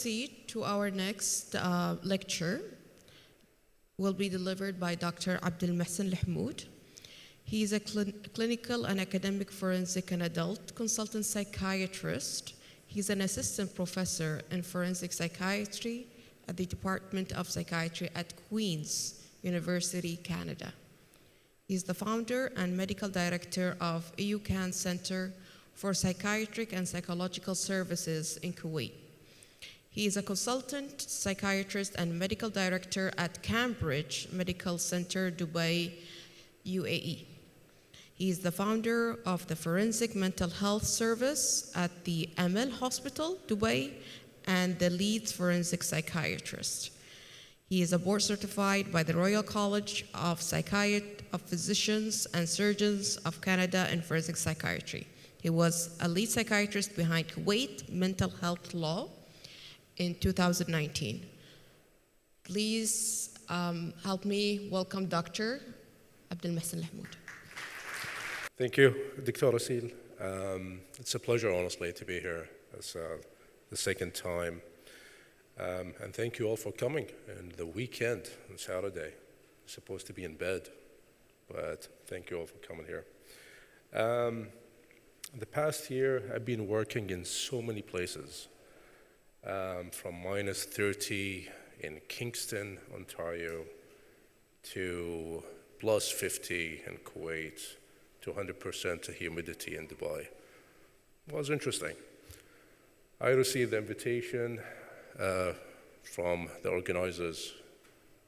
proceed to our next lecture, will be delivered by Dr. Abdel Mohsen Lahmoud. He is a clinical and academic forensic and adult consultant psychiatrist. He's an assistant professor in forensic psychiatry at the Department of Psychiatry at Queen's University, Canada. He's the founder and medical director of EUCAN Center for Psychiatric and Psychological Services in Kuwait. He is a consultant psychiatrist and medical director at Cambridge Medical Center, Dubai, UAE. He is the founder of the Forensic Mental Health Service at the Amal Hospital, Dubai, and the lead forensic psychiatrist. He is a board certified by the Royal College of Physicians and Surgeons of Canada in forensic psychiatry. He was a lead psychiatrist behind Kuwait mental health law in 2019. Please help me welcome Dr. Abdel Mohsen Lahmoud. Thank you, Dr. Rasil. It's a pleasure, honestly, to be here. It's the second time. And thank you all for coming. And the weekend, on Saturday, I'm supposed to be in bed, but thank you all for coming here. The past year, I've been working in so many places, from -30 in Kingston, Ontario, to +50 in Kuwait, to 100% humidity in Dubai. It was interesting. I received the invitation from the organizers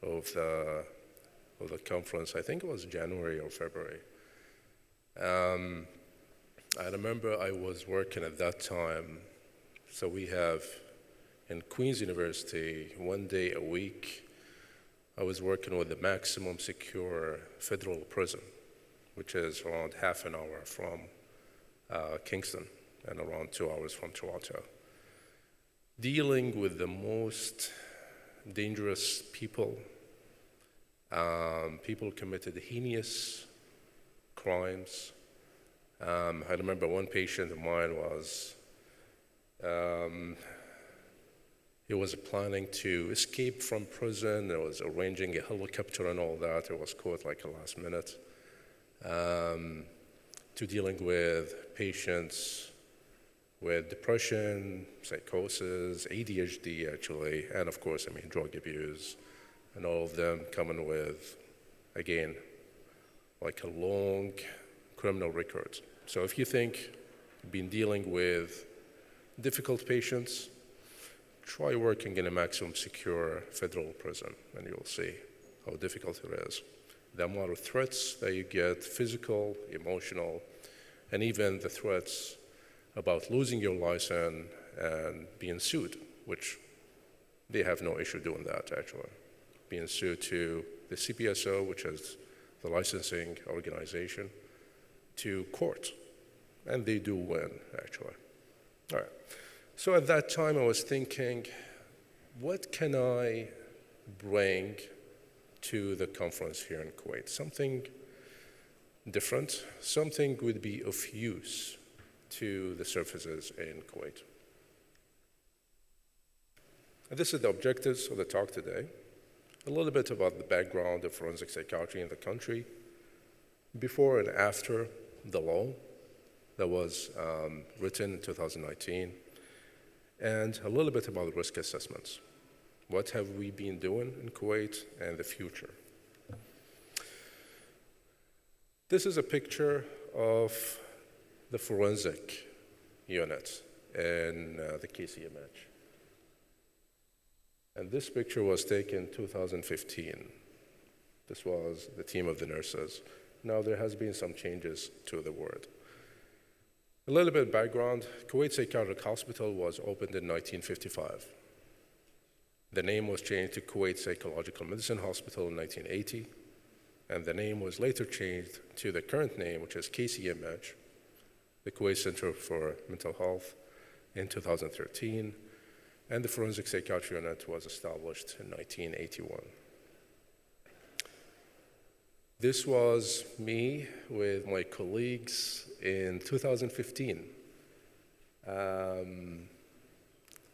of the conference. I think it was January or February. I remember I was working at that time. So we have in Queen's University, 1 day a week, I was working with the maximum secure federal prison, which is around half an hour from Kingston and around 2 hours from Toronto. Dealing with the most dangerous people, people committed heinous crimes. I remember one patient of mine he was planning to escape from prison. He was arranging a helicopter and all that. It was caught like a last minute. To dealing with patients with depression, psychosis, ADHD actually, and of course, drug abuse, and all of them coming with, again, like a long criminal record. So if you think you've been dealing with difficult patients, try working in a maximum secure federal prison, and you'll see how difficult it is. The amount of threats that you get, physical, emotional, and even the threats about losing your license and being sued, which they have no issue doing that, actually. Being sued to the CPSO, which is the licensing organization, to court. And they do win, actually. All right. So at that time, I was thinking, what can I bring to the conference here in Kuwait? Something different, something would be of use to the services in Kuwait. And this is the objectives of the talk today. A little bit about the background of forensic psychiatry in the country, before and after the law that was written in 2019, and a little bit about risk assessments. What have we been doing in Kuwait and the future? This is a picture of the forensic unit in the KCMH. And this picture was taken in 2015. This was the team of the nurses. Now there has been some changes to the word. A little bit of background, Kuwait Psychiatric Hospital was opened in 1955. The name was changed to Kuwait Psychological Medicine Hospital in 1980, and the name was later changed to the current name, which is KCMH, the Kuwait Center for Mental Health, in 2013, and the Forensic Psychiatry Unit was established in 1981. This was me with my colleagues in 2015.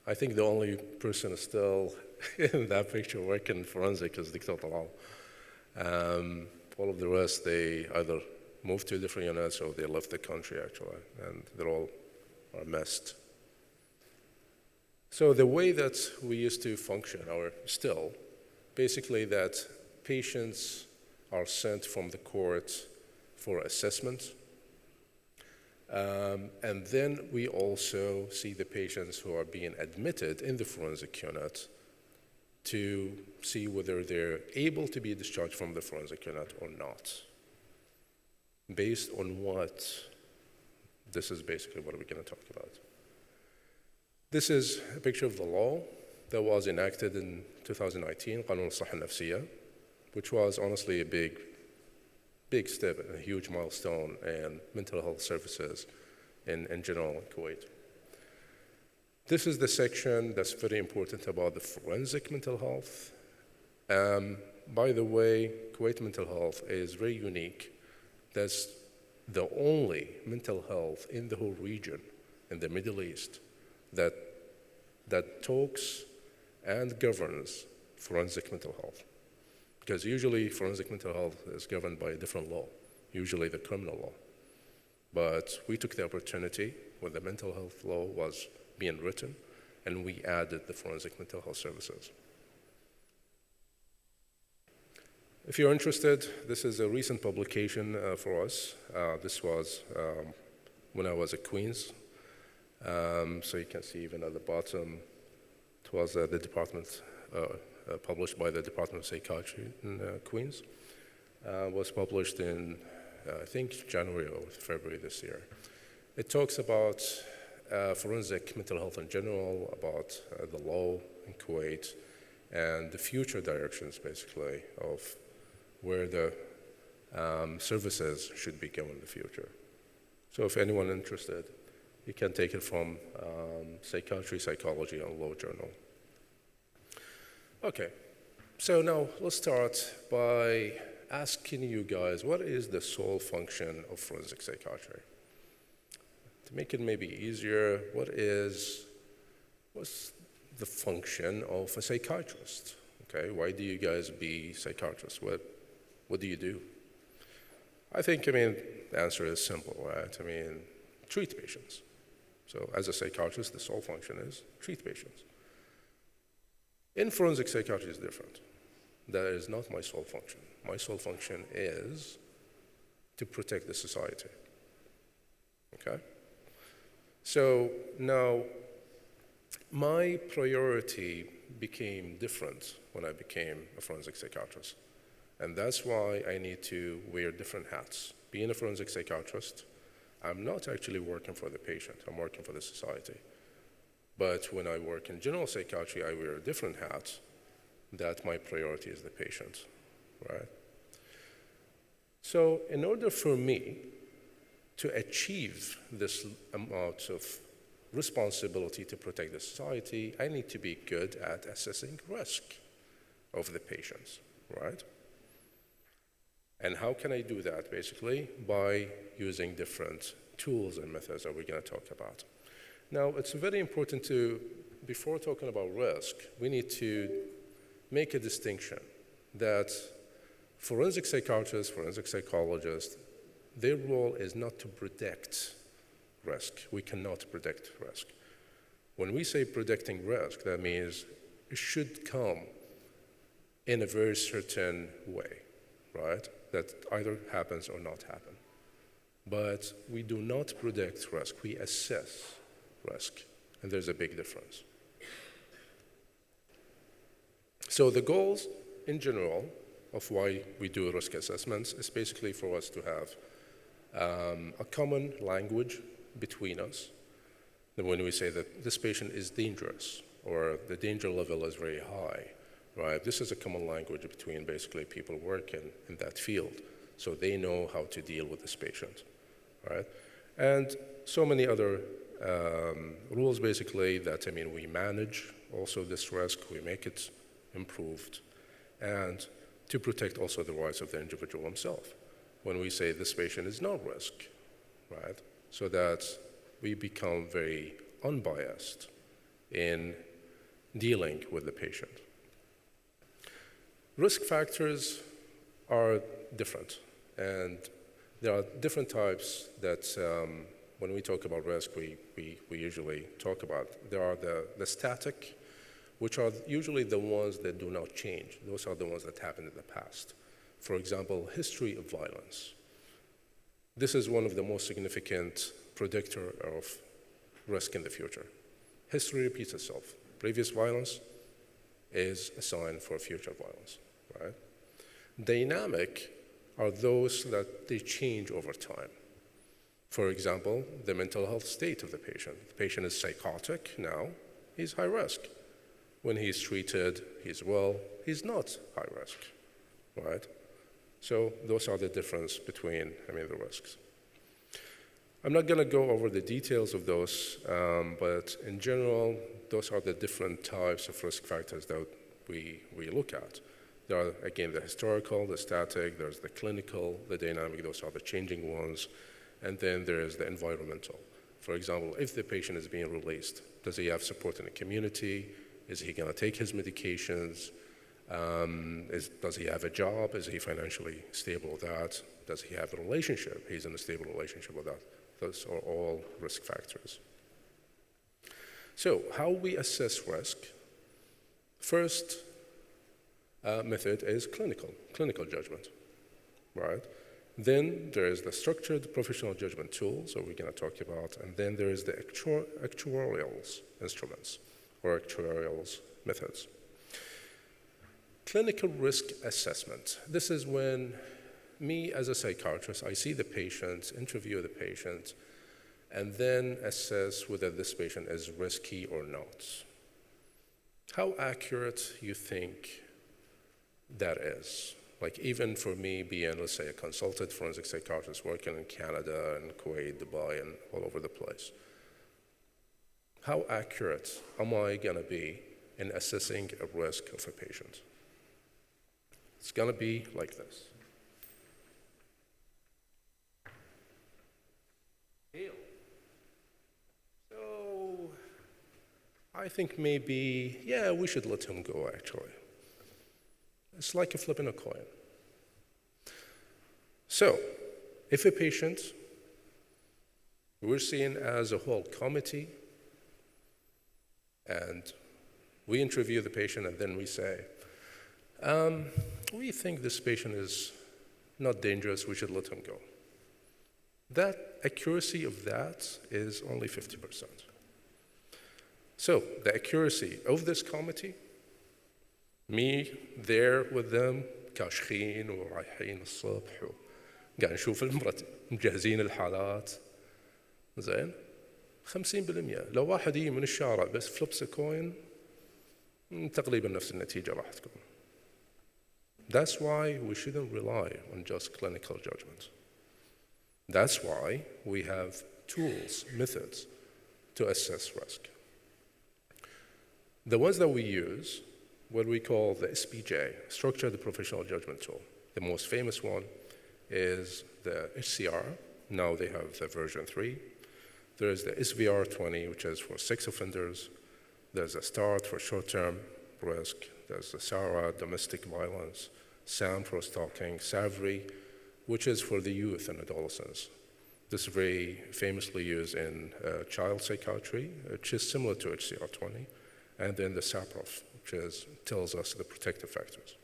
I think the only person still in that picture working forensic is Dr. Talal. All of the rest, they either moved to different units or they left the country, actually, and they're all are missed. So the way that we used to function, or still, basically that patients are sent from the court for assessment. And then we also see the patients who are being admitted in the forensic unit to see whether they're able to be discharged from the forensic unit or not. Based on what? This is basically what we're going to talk about. This is a picture of the law that was enacted in 2019, Qanun al-Sahha al-Nafsiyya, which was honestly a big step, a huge milestone in mental health services in general in Kuwait. This is the section that's very important about the forensic mental health. By the way, Kuwait mental health is very unique. That's the only mental health in the whole region, in the Middle East, that talks and governs forensic mental health. Because usually forensic mental health is governed by a different law, usually the criminal law. But we took the opportunity when the mental health law was being written, and we added the forensic mental health services. If you're interested, this is a recent publication for us. This was when I was at Queen's. So you can see even at the bottom, it was the department, published by the Department of Psychiatry in Queens. Was published in, I think, January or February this year. It talks about forensic mental health in general, about the law in Kuwait, and the future directions, basically, of where the services should be going in the future. So if anyone interested, you can take it from Psychiatry, Psychology, and Law Journal. Okay, so now let's start by asking you guys, what is the sole function of forensic psychiatry? To make it maybe easier, what's the function of a psychiatrist? Okay, why do you guys be psychiatrists? What do you do? I think, the answer is simple, right? Treat patients. So as a psychiatrist, the sole function is treat patients. In forensic psychiatry is different. That is not my sole function. My sole function is to protect the society. Okay? So now, my priority became different when I became a forensic psychiatrist. And that's why I need to wear different hats. Being a forensic psychiatrist, I'm not actually working for the patient, I'm working for the society. But when I work in general psychiatry, I wear a different hat, that my priority is the patient, right? So in order for me to achieve this amount of responsibility to protect the society, I need to be good at assessing risk of the patients, right? And how can I do that? Basically, by using different tools and methods that we're going to talk about. Now, it's very important to, before talking about risk, we need to make a distinction that forensic psychiatrists, forensic psychologists, their role is not to predict risk. We cannot predict risk. When we say predicting risk, that means it should come in a very certain way, right? That either happens or not happen. But we do not predict risk, we assess risk, and there's a big difference. So the goals in general of why we do risk assessments is basically for us to have a common language between us. Then when we say that this patient is dangerous or the danger level is very high, right? This is a common language between basically people working in that field, so they know how to deal with this patient, right? And so many other rules basically that, we manage also this risk, we make it improved, and to protect also the rights of the individual himself. When we say this patient is not risk, right? So that we become very unbiased in dealing with the patient. Risk factors are different, and there are different types that when we talk about risk, we usually talk about. There are the static, which are usually the ones that do not change. Those are the ones that happened in the past. For example, history of violence. This is one of the most significant predictor of risk in the future. History repeats itself. Previous violence is a sign for future violence, right? Dynamic are those that they change over time. For example, the mental health state of the patient. The patient is psychotic now, he's high risk. When he's treated, he's well, he's not high risk, right? So those are the difference between, the risks. I'm not gonna go over the details of those, but in general, those are the different types of risk factors that we look at. There are, again, the historical, the static, there's the clinical, the dynamic, those are the changing ones, and then there is the environmental. For example, if the patient is being released, does he have support in the community? Is he gonna take his medications? Does he have a job? Is he financially stable with that? Does he have a relationship? He's in a stable relationship with that. Those are all risk factors. So how we assess risk? First method is clinical judgment, right? Then there is the structured professional judgment tools that we're going to talk about, and then there is the actuarial instruments or actuarial methods. Clinical risk assessment. This is when me as a psychiatrist, I see the patient, interview the patient, and then assess whether this patient is risky or not. How accurate you think that is? Like even for me being, let's say, a consultant forensic psychiatrist working in Canada and Kuwait, Dubai, and all over the place. How accurate am I gonna be in assessing a risk of a patient? It's gonna be like this. So I think maybe, yeah, we should let him go actually. It's like flipping a coin. So, if a patient, we're seeing as a whole committee, and we interview the patient and then we say, we think this patient is not dangerous, we should let him go. That accuracy of that is only 50%. So, the accuracy of this committee, me there with them كاشخين ورايحين الصبح قاعد نشوف المرض مجهزين الحالات زين 50% لو واحد يجي من الشارع بس فليبس كوين تقريبا نفس النتيجة راح تكون. That's why we shouldn't rely on just clinical judgment. That's why we have tools, methods to assess risk. The ones that we use, what we call the SPJ, Structured Professional Judgment Tool. The most famous one is the HCR. Now they have the version 3. There is the SVR20, which is for sex offenders. There's a START for short-term risk. There's the SARA, domestic violence. SAM for stalking. SAVRI, which is for the youth and adolescents. This is very famously used in child psychiatry, which is similar to HCR20. And then the SAPROF, which tells us the protective factors.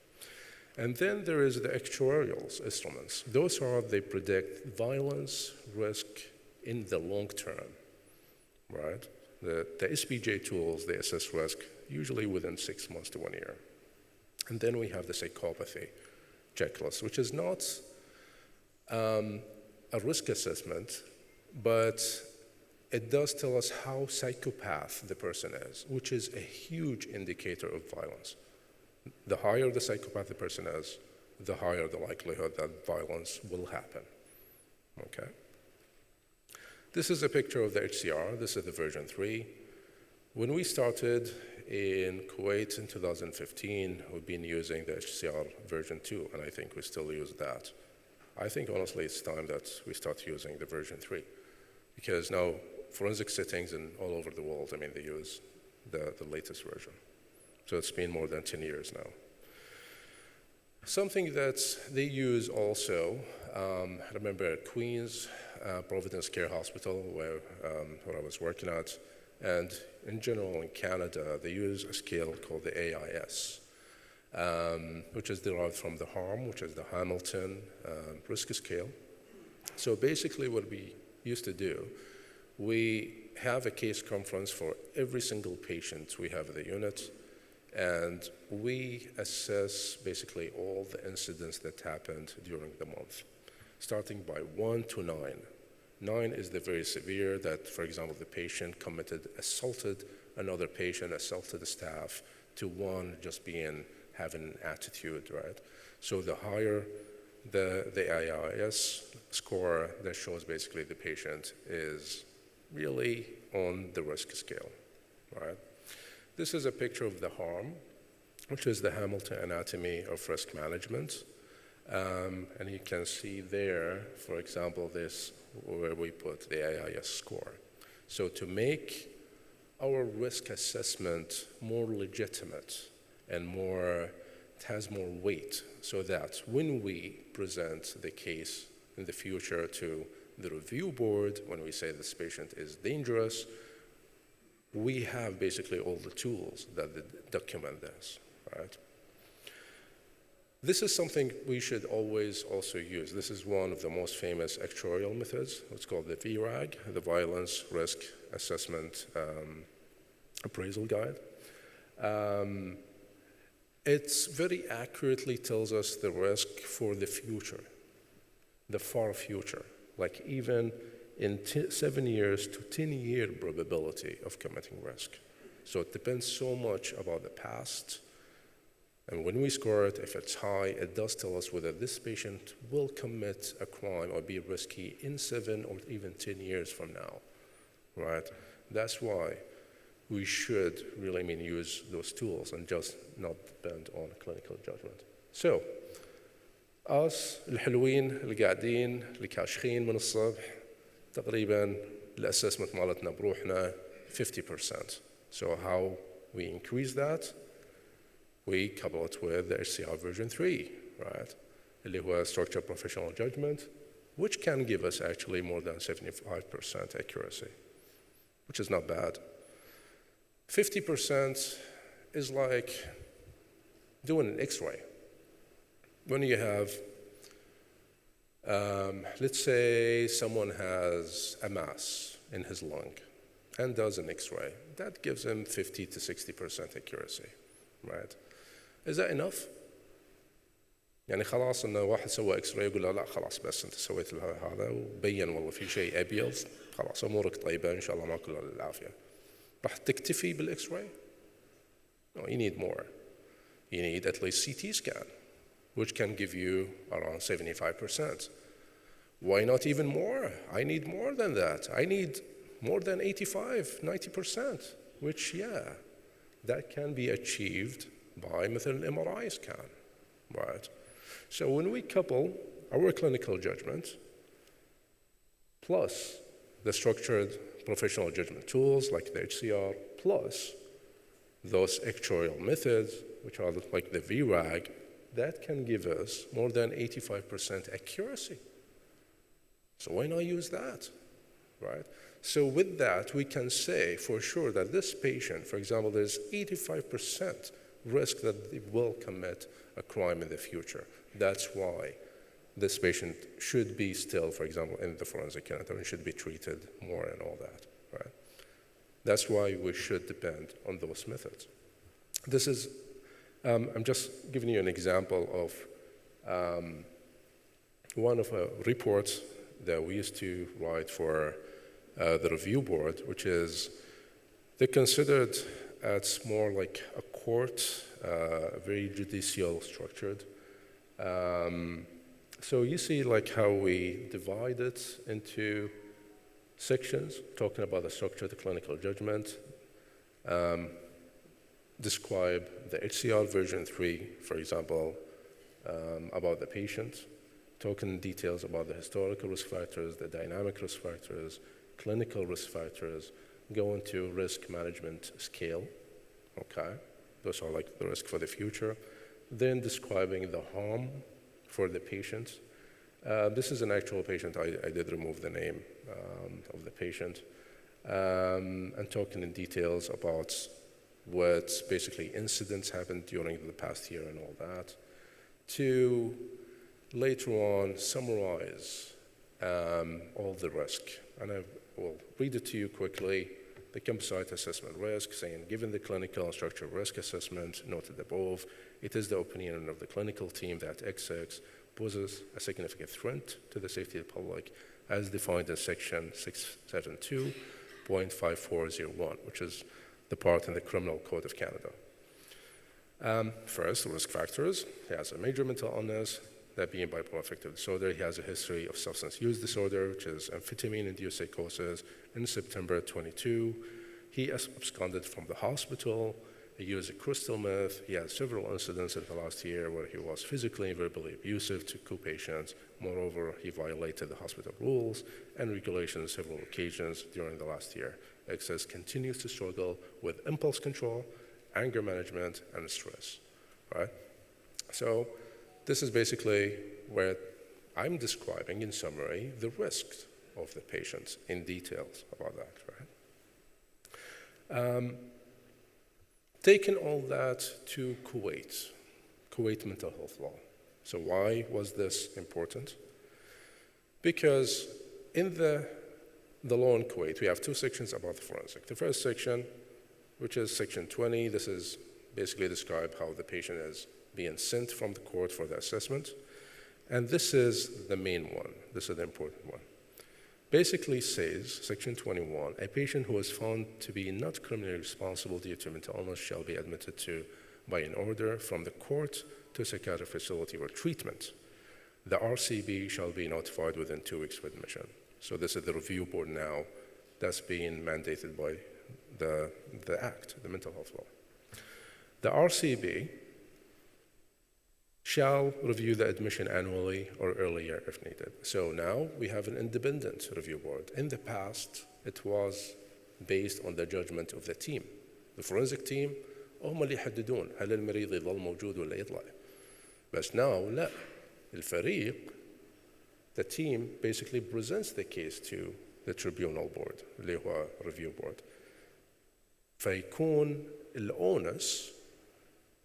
And then there is the actuarial instruments. Those are, they predict violence risk in the long term, right? The SPJ tools, they assess risk usually within 6 months to 1 year. And then we have the psychopathy checklist, which is not a risk assessment, but it does tell us how psychopath the person is, which is a huge indicator of violence. The higher the psychopath the person is, the higher the likelihood that violence will happen, okay? This is a picture of the HCR. This is the version 3. When we started in Kuwait in 2015, we've been using the HCR version 2, and I think we still use that. I think honestly it's time that we start using the version 3, because now forensic settings in all over the world, they use the latest version. So it's been more than 10 years now. Something that they use also, I remember at Queens Providence Care Hospital where I was working at, and in general in Canada, they use a scale called the AIS, which is derived from the HARM, which is the Hamilton Risk Scale. So basically what we used to do, we have a case conference for every single patient we have in the unit, and we assess basically all the incidents that happened during the month, starting by 1 to 9. 9 is the very severe that, for example, the patient assaulted another patient, assaulted the staff, to 1 just having an attitude, right? So the higher the AIS score, that shows basically the patient is really on the risk scale, right? This is a picture of the HARM, which is the Hamilton Anatomy of Risk Management. And you can see there, for example, this where we put the AIS score. So to make our risk assessment more legitimate and it has more weight, so that when we present the case in the future to the review board, when we say this patient is dangerous, we have basically all the tools that document this, right? This is something we should always also use. This is one of the most famous actuarial methods. It's called the VRAG, the Violence Risk Assessment Appraisal Guide. It very accurately tells us the risk for the future, the far future, like even in 7 years to 10-year probability of committing risk. So it depends so much about the past. And when we score it, if it's high, it does tell us whether this patient will commit a crime or be risky in 7 or even 10 years from now, right? That's why we should really use those tools and just not depend on clinical judgment. So, us الحلوين اللي قاعدين اللي كاشخين من الصبح تقريبا الاسسمنت مالتنا بروحنا 50%. So how we increase that? We couple it with the HCR version 3, right? اللي هو structured professional judgment, which can give us actually more than 75% accuracy, which is not bad. 50% is like doing an X-ray. When you have, let's say someone has a mass in his lung and does an X-ray, that gives him 50 to 60% accuracy, right? Is that enough? يعني خلاص انه واحد سوى اكس راي يقول له لا خلاص بس انت سويت هذا وبين والله في شيء ابيض خلاص امورك طيبه ان شاء الله ماكو الا العافيه. راح تكتفي بالاكس راي؟ No, you need more. You need at least CT scan, which can give you around 75%. Why not even more? I need more than that. I need more than 85, 90%, which, yeah, that can be achieved by مثل MRI scan, right? So when we couple our clinical judgment plus the structured professional judgment tools like the HCR plus those actuarial methods, which are like the VRAG, that can give us more than 85% accuracy. So why not use that, right? So with that, we can say for sure that this patient, for example, there's 85% risk that they will commit a crime in the future. That's why this patient should be still, for example, in the forensic unit and should be treated more and all that, right? That's why we should depend on those methods. This is, I'm just giving you an example of one of a reports that we used to write for the review board, which is they considered it's more like a court, very judicial structured. So you see like how we divide it into sections, talking about the structure of the clinical judgment, describe the HCR version 3, for example, about the patient, talking details about the historical risk factors, the dynamic risk factors, clinical risk factors, go into risk management scale, okay? Those are like the risk for the future. Then describing the harm for the patient. This is an actual patient. I did remove the name of the patient. And talking in details about what basically incidents happened during the past year and all that. To later on summarize all the risk. And I will read it to you quickly. The campsite assessment risk, saying, given the clinical and structural risk assessment noted above, it is the opinion of the clinical team that XX poses a significant threat to the safety of the public as defined in section 672.5401, which is the part in the Criminal Code of Canada. First, risk factors. He has a major mental illness, that being bipolar affective disorder. He has a history of substance use disorder, which is amphetamine-induced psychosis. In September 22, he absconded from the hospital. He used a crystal meth. He had several incidents in the last year where he was physically and verbally abusive to co-patients. Moreover, he violated the hospital rules and regulations several occasions during the last year. XS continues to struggle with impulse control, anger management, and stress, right? So this is basically where I'm describing, in summary, the risks of the patients in details about that, right? Taking all that to Kuwait mental health law. So why was this important? Because in the law in Kuwait, we have two sections about the forensic. The first section, which is section 20, this is basically describe how the patient is being sent from the court for the assessment. And this is the main one. This is the important one. Basically says, section 21, a patient who is found to be not criminally responsible due to mental illness shall be admitted to by an order from the court to a psychiatric facility or treatment. The RCB shall be notified within 2 weeks of admission. So this is the review board now that's being mandated by the Act, the mental health law. The RCB shall review the admission annually or earlier if needed. So now we have an independent review board. In the past, it was based on the judgment of the team. The forensic team هم اللي يحددون هل المريض يظل موجود ولا يطلع. بس now لا. الفريق, the team basically presents the case to the tribunal board اللي هو review board. فيكون الأونس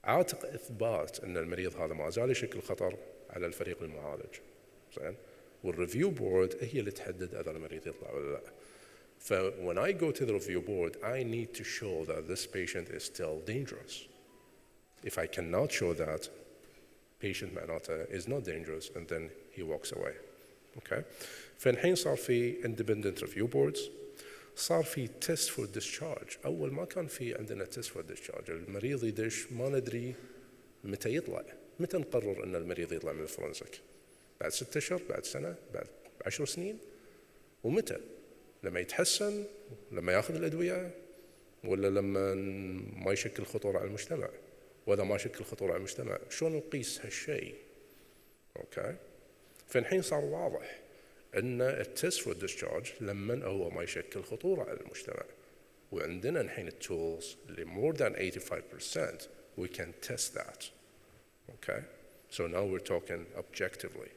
عاتق إثبات أن المريض هذا ما زال يشكل خطر على الفريق المعالج. زين؟ والريفيو بورد هي اللي تحدد إذا المريض يطلع ولا لا. So when I go to the review board, I need to show that this patient is still dangerous. If I cannot show that, patient معناته is not dangerous, and then he walks away. Okay? فالحين صار في independent review boards. صار في test for discharge. أول ما كان في عندنا test for discharge. المريض يدش ما ندري متى يطلع. متى نقرر أن المريض يطلع من الفورنزيك؟ بعد 6 أشهر؟ بعد سنة؟ بعد 10 سنين؟ ومتى؟ لما يتحسن؟ لما ياخذ الأدوية؟ ولا لما ما يشكل خطورة على المجتمع؟ وإذا ما يشكل خطورة على المجتمع شلون نقيس هالشيء؟ أوكي؟ فالحين صار واضح أن التست فور ديسشارج لما هو ما يشكل خطورة على المجتمع. وعندنا الحين التولز اللي more than 85% we can test that. Okay? So now we're talking objectively.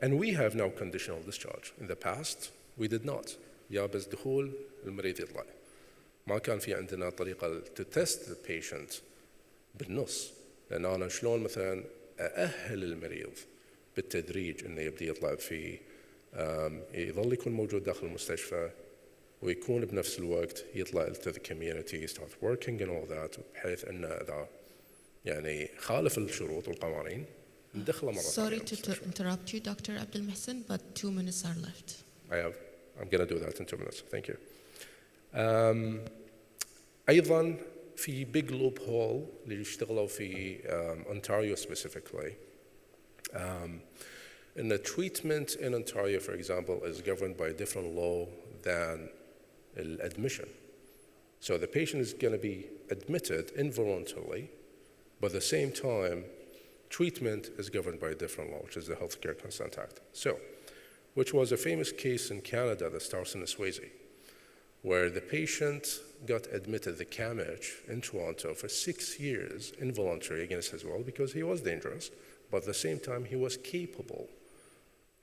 And we have now conditional discharge. In the past, we did not. يا بس دخول المريض يطلع. ما كان في عندنا طريقة to test the patient بالنص. لأن أنا شلون مثلا أأهل المريض بالتدريج إنه يبدأ يطلع في يظل يكون موجود داخل المستشفى ويكون بنفس الوقت يطلع to the community, start working and all that, بحيث إنه إذا يعني خالف الشروط والقوانين ندخله مرة ثانية. Sorry to interrupt you, Dr. Abdel Mohsen, but 2 minutes are left. I'm going to do that in 2 minutes. Thank you. أيضا في big loophole اللي يشتغلوا في Ontario specifically. And the treatment in Ontario, for example, is governed by a different law than admission. So the patient is going to be admitted involuntarily, but at the same time, treatment is governed by a different law, which is the Healthcare Consent Act. So, which was a famous case in Canada that starts in Swayze. where the patient got admitted, the CAMH, in Toronto for 6 years involuntary against his will because he was dangerous, but at the same time he was capable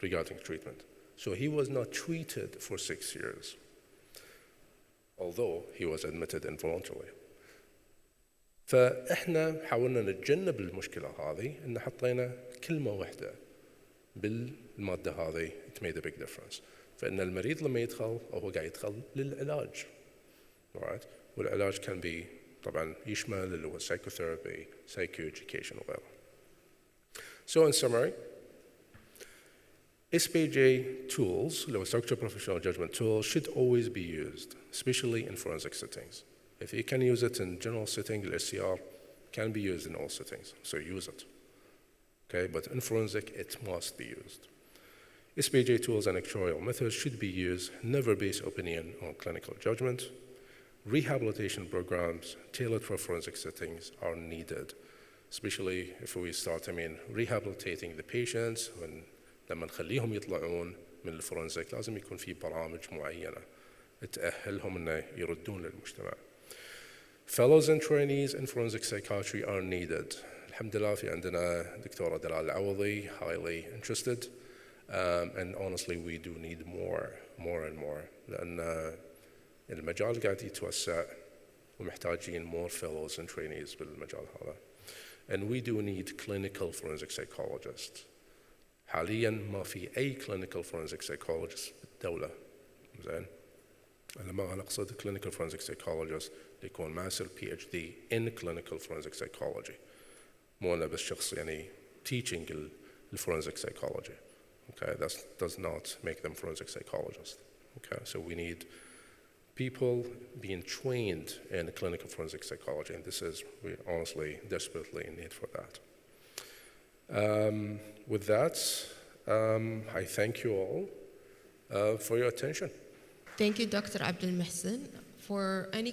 regarding treatment. So he was not treated for 6 years, although he was admitted involuntarily. فإحنا حاولنا نتجنب المشكلة هذه إن حطينا كلمة واحدة بالمادة هذه it made a big difference. فإن المريض لما يدخل هو قاعد يدخل للعلاج. Right? والعلاج كان طبعا يشمل اللي هو psychotherapy, psychoeducation وغيره. So in summary, SPJ tools, اللي هو structured professional judgment tools, should always be used, especially in forensic settings. If you can use it in general setting, the SCR can be used in all settings, so use it. Okay, but in forensic, it must be used. SPJ tools and actuarial methods should be used, never base opinion on clinical judgment. Rehabilitation programs tailored for forensic settings are needed, especially if we start, rehabilitating the patients. لما نخليهم يطلعون من الفورنزيك لازم يكون في برامج معينة تأهلهم إنه يردون للمجتمع. Fellows and trainees in forensic psychiatry are needed. الحمد لله في عندنا دكتورة دلال العوضي, highly interested, and honestly we do need more and more لأن المجال قاعد يتوسع ومحتاجين more fellows and trainees بالمجال هذا. And we do need clinical forensic psychologists. حاليا ما في أي clinical forensic psychologist بالدولة. زين؟ أنا أقصد clinical forensic psychologist يكون ماستر PhD in clinical forensic psychology. مو أنا بس شخص teaching forensic psychology. Okay, that does not make them forensic psychologists. Okay, so we need people being trained in clinical forensic psychology, and we honestly desperately in need for that. With that, I thank you all for your attention. Thank you, Dr. Abdel Mohsen. For any